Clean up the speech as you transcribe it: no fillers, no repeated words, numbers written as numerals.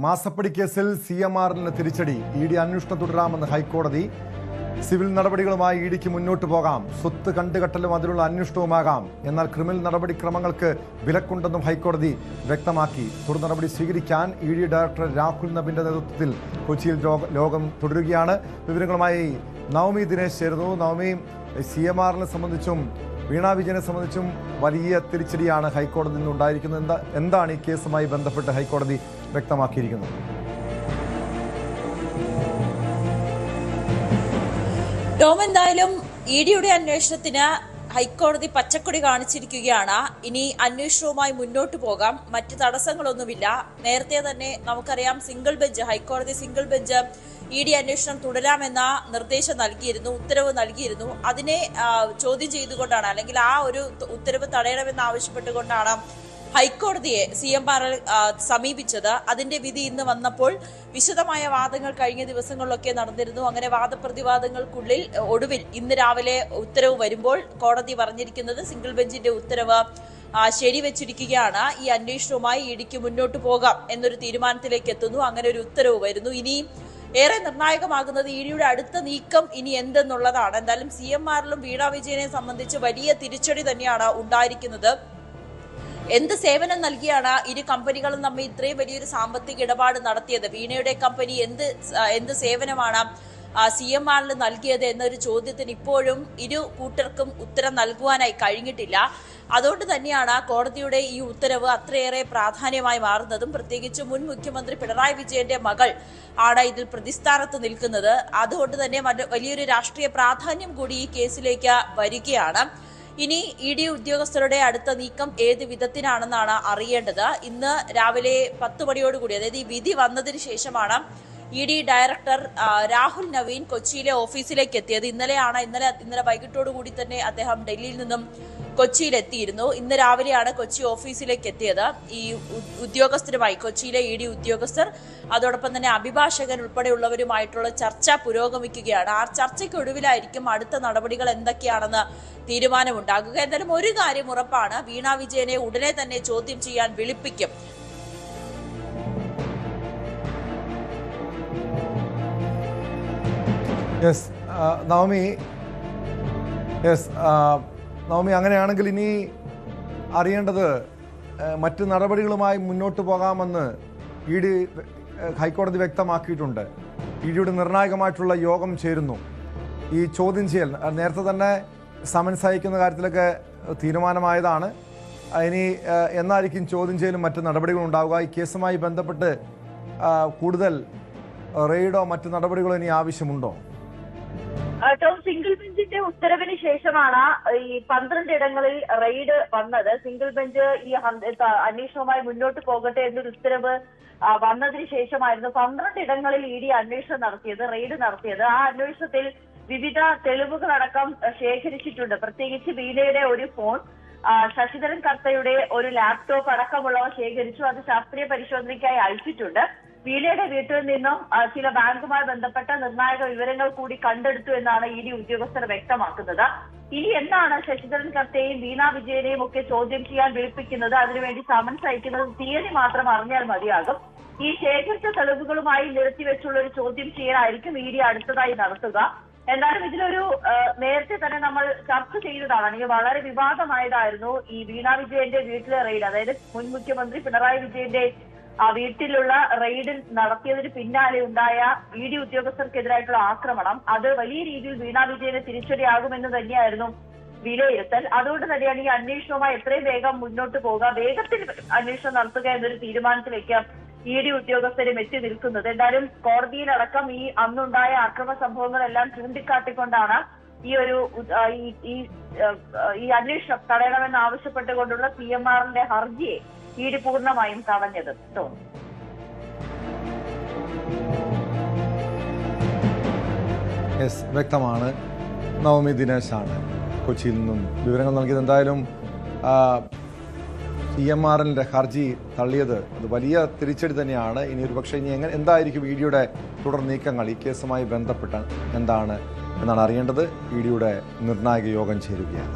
മാസപ്പടി കേസിൽ CMRന് തിരിച്ചടി. ഇഡി അന്വേഷണം തുടരാമെന്ന് ഹൈക്കോടതി. സിവിൽ നടപടികളുമായി ഇഡിക്ക് മുന്നോട്ട് പോകാം. സ്വത്ത് കണ്ടുകെട്ടലും അതിലുള്ള അന്വേഷണവുമാകാം. എന്നാൽ ക്രിമിനൽ നടപടിക്രമങ്ങൾക്ക് വിലക്കുണ്ടെന്നും ഹൈക്കോടതി വ്യക്തമാക്കി. തുടർ നടപടി സ്വീകരിക്കാൻ ഇഡി ഡയറക്ടർ രാഹുൽ നബിന്റെ നേതൃത്വത്തിൽ കൊച്ചിയിൽ യോഗം തുടരുകയാണ്. വിവരങ്ങളുമായി നവമി ദിനേശ് ചേരുന്നു. നവമി, CMRനെ സംബന്ധിച്ചും വീണ വിജയനെ സംബന്ധിച്ചും വലിയ തിരിച്ചടിയാണ് ഹൈക്കോടതിയിൽ നിന്നുണ്ടായിരിക്കുന്നത്. എന്താണ് ഈ കേസുമായി ബന്ധപ്പെട്ട് ഹൈക്കോടതി വ്യക്തമാക്കിയിരിക്കുന്നത്? ടോം, എന്തായാലും ഇഡിയുടെ അന്വേഷണത്തിന് ഹൈക്കോടതി പച്ചക്കൊടി കാണിച്ചിരിക്കുകയാണ്. ഇനി അന്വേഷണവുമായി മുന്നോട്ട് പോകാം, മറ്റ് തടസ്സങ്ങളൊന്നുമില്ല. നേരത്തെ തന്നെ നമുക്കറിയാം, ഹൈക്കോടതി സിംഗിൾ ബെഞ്ച് ഇഡി അന്വേഷണം തുടരാമെന്ന നിർദ്ദേശം നൽകിയിരുന്നു, ഉത്തരവ് നൽകിയിരുന്നു. അതിനെ ചോദ്യം ചെയ്തുകൊണ്ടാണ്, അല്ലെങ്കിൽ ആ ഒരു ഉത്തരവ് തടയണമെന്ന് ആവശ്യപ്പെട്ടുകൊണ്ടാണ് ഹൈക്കോടതിയെ CMR സമീപിച്ചത്. അതിന്റെ വിധി ഇന്ന് വന്നപ്പോൾ വിശദമായ വാദങ്ങൾ കഴിഞ്ഞ ദിവസങ്ങളിലൊക്കെ നടന്നിരുന്നു. അങ്ങനെ വാദപ്രതിവാദങ്ങൾക്കുള്ളിൽ ഒടുവിൽ ഇന്ന് രാവിലെ ഉത്തരവ് വരുമ്പോൾ കോടതി പറഞ്ഞിരിക്കുന്നത് സിംഗിൾ ബെഞ്ചിന്റെ ഉത്തരവ് ശരിവെച്ചിരിക്കുകയാണ്. ഈ അന്വേഷണവുമായി ഇഡിക്ക് മുന്നോട്ട് പോകാം എന്നൊരു തീരുമാനത്തിലേക്ക് എത്തുന്നു. അങ്ങനെ ഒരു ഉത്തരവ് വരുന്നു. ഇനി ഏറെ നിർണായകമാകുന്നത് ഇഡിയുടെ അടുത്ത നീക്കം ഇനി എന്തെന്നുള്ളതാണ്. എന്തായാലും CMRലും വീണ വിജയനെ സംബന്ധിച്ച് വലിയ തിരിച്ചടി തന്നെയാണ് ഉണ്ടായിരിക്കുന്നത്. എന്ത് സേവനം നൽകിയാണ് ഇരു കമ്പനികളും തമ്മിൽ ഇത്രയും വലിയൊരു സാമ്പത്തിക ഇടപാട് നടത്തിയത്? വീണയുടെ കമ്പനി എന്ത് സേവനമാണ് CMRന് നൽകിയത് എന്നൊരു ചോദ്യത്തിന് ഇപ്പോഴും ഇരു കൂട്ടർക്കും ഉത്തരം നൽകുവാനായി കഴിഞ്ഞിട്ടില്ല. അതുകൊണ്ട് തന്നെയാണ് കോടതിയുടെ ഈ ഉത്തരവ് അത്രയേറെ പ്രാധാന്യമായി മാറുന്നതും. പ്രത്യേകിച്ച് മുൻ മുഖ്യമന്ത്രി പിണറായി വിജയന്റെ മകൾ ആണ് ഇതിൽ പ്രതിസ്ഥാനത്ത് നിൽക്കുന്നത്. അതുകൊണ്ട് തന്നെ വലിയൊരു രാഷ്ട്രീയ പ്രാധാന്യം കൂടി ഈ കേസിലേക്ക് വരികയാണ്. ഇനി ഇഡി ഉദ്യോഗസ്ഥരുടെ അടുത്ത നീക്കം ഏത് വിധത്തിനാണെന്നാണ് അറിയേണ്ടത്. ഇന്ന് രാവിലെ 10 മണിയോടുകൂടി, അതായത് ഈ വിധി വന്നതിന് ശേഷമാണ് ഇഡി ഡയറക്ടർ രാഹുൽ നവീൻ കൊച്ചിയിലെ ഓഫീസിലേക്ക് എത്തിയത്. ഇന്നലെ വൈകിട്ടോടുകൂടി തന്നെ അദ്ദേഹം ഡൽഹിയിൽ നിന്നും കൊച്ചിയിലെത്തിയിരുന്നു. ഇന്ന് രാവിലെയാണ് കൊച്ചി ഓഫീസിലേക്ക് എത്തിയത്. ഈ ഉദ്യോഗസ്ഥരുമായി, കൊച്ചിയിലെ ഇഡി ഉദ്യോഗസ്ഥർ, അതോടൊപ്പം തന്നെ അഭിഭാഷകൻ ഉൾപ്പെടെയുള്ളവരുമായിട്ടുള്ള ചർച്ച പുരോഗമിക്കുകയാണ്. ആ ചർച്ചയ്ക്കൊടുവിലായിരിക്കും അടുത്ത നടപടികൾ എന്തൊക്കെയാണെന്ന് തീരുമാനമുണ്ടാകുക. എന്തായാലും ഒരു കാര്യം ഉറപ്പാണ്, വീണ വിജയനെ ഉടനെ തന്നെ ചോദ്യം ചെയ്യാൻ വിളിപ്പിക്കും. നവമി, അങ്ങനെയാണെങ്കിൽ ഇനി അറിയേണ്ടത് മറ്റ് നടപടികളുമായി മുന്നോട്ട് പോകാമെന്ന് ഇഡി ഹൈക്കോടതി വ്യക്തമാക്കിയിട്ടുണ്ട്. ഇഡിയുടെ നിർണായകമായിട്ടുള്ള യോഗം ചേരുന്നു. ഈ ചോദ്യം ചെയ്യൽ നേരത്തെ തന്നെ സമൻസ് അയക്കുന്ന കാര്യത്തിലൊക്കെ തീരുമാനമായതാണ്. ഇനി എന്നായിരിക്കും ചോദ്യം ചെയ്യലും മറ്റ് നടപടികളും ഉണ്ടാവുക? ഈ കേസുമായി ബന്ധപ്പെട്ട് കൂടുതൽ റെയ്ഡോ മറ്റ് നടപടികളോ ഇനി ആവശ്യമുണ്ടോ? സിംഗിൾ ബെഞ്ചിന്റെ ഉത്തരവിന് ശേഷമാണ് ഈ 12 ഇടങ്ങളിൽ റെയ്ഡ് വന്നത്. സിംഗിൾ ബെഞ്ച് ഈ അന്വേഷണവുമായി മുന്നോട്ട് പോകട്ടെ എന്നൊരു ഉത്തരവ് വന്നതിന് ശേഷമായിരുന്നു 12 ഇടങ്ങളിൽ ഇഡി അന്വേഷണം നടത്തിയത്, റെയ്ഡ് നടത്തിയത്. ആ അന്വേഷണത്തിൽ വിവിധ തെളിവുകളടക്കം ശേഖരിച്ചിട്ടുണ്ട്. പ്രത്യേകിച്ച് വീണയുടെ ഒരു ഫോൺ, ശശിധരൻ കർത്തയുടെ ഒരു ലാപ്ടോപ്പ് അടക്കമുള്ളവ ശേഖരിച്ചു. അത് ശാസ്ത്രീയ പരിശോധനയ്ക്കായി അയച്ചിട്ടുണ്ട്. വീണയുടെ വീട്ടിൽ നിന്നും ചില ബാങ്കുമായി ബന്ധപ്പെട്ട നിർണായക വിവരങ്ങൾ കൂടി കണ്ടെടുത്തു എന്നാണ് ഇഡി ഉദ്യോഗസ്ഥർ വ്യക്തമാക്കുന്നത്. ഇനി എന്താണ് ശശിധരൻ കർത്തയെയും വീണ വിജയനെയും ഒക്കെ ചോദ്യം ചെയ്യാൻ വിളിപ്പിക്കുന്നത്, അതിനുവേണ്ടി സമൻസ് അയക്കുന്നത് തീയതി മാത്രം അറിഞ്ഞാൽ മതിയാകും. ഈ ശേഖരിച്ച തെളിവുകളുമായി നിരത്തിവെച്ചുള്ള ഒരു ചോദ്യം ചെയ്യലായിരിക്കും ഇഡി അടുത്തതായി നടത്തുക. എന്നാലും ഇതിലൊരു നേരത്തെ തന്നെ നമ്മൾ ചർച്ച ചെയ്തതാണ്, അല്ലെങ്കിൽ വളരെ വിവാദമായതായിരുന്നു ഈ വീണ വിജയന്റെ വീട്ടിലെ റെയ്ഡ്. അതായത് മുൻ മുഖ്യമന്ത്രി പിണറായി വിജയന്റെ വീട്ടിലുള്ള റെയ്ഡ് നടത്തിയതിന് പിന്നാലെ ഉണ്ടായ ഇഡി ഉദ്യോഗസ്ഥർക്കെതിരായിട്ടുള്ള ആക്രമണം. അത് വലിയ രീതിയിൽ വീണ വിജയന് തിരിച്ചടിയാകുമെന്ന് തന്നെയായിരുന്നു വിലയിരുത്തൽ. അതുകൊണ്ട് തന്നെയാണ് ഈ അന്വേഷണവുമായി എത്രയും വേഗം മുന്നോട്ട് പോകുക, വേഗത്തിൽ അന്വേഷണം നടത്തുക എന്നൊരു തീരുമാനത്തിലേക്ക് ഇഡി ഉദ്യോഗസ്ഥരും എത്തി നിൽക്കുന്നത്. എന്തായാലും കോടതിയിലടക്കം ഈ അന്നുണ്ടായ അക്രമ സംഭവങ്ങളെല്ലാം ചൂണ്ടിക്കാട്ടിക്കൊണ്ടാണ് ഈ അന്വേഷണം തടയണമെന്ന് ആവശ്യപ്പെട്ടുകൊണ്ടുള്ള CMRന്റെ ഹർജിയെ ഇഡി പൂർണ്ണമായും തടഞ്ഞത്. വ്യക്തമാണ്. നവമി ദിനേശാണ് കൊച്ചിയിൽ നിന്നും വിവരങ്ങൾ നൽകിയത്. എന്തായാലും CMRന്റെ ഹർജി തള്ളിയത് അത് വലിയ തിരിച്ചടി തന്നെയാണ്. ഇനി ഒരു പക്ഷേ എന്തായിരിക്കും ഇഡിയുടെ തുടർ നീക്കങ്ങൾ ഈ കേസുമായി ബന്ധപ്പെട്ട് എന്താണ് എന്നാണ് അറിയേണ്ടത്. ഇഡിയുടെ നിർണായക യോഗം ചേരുകയാണ്.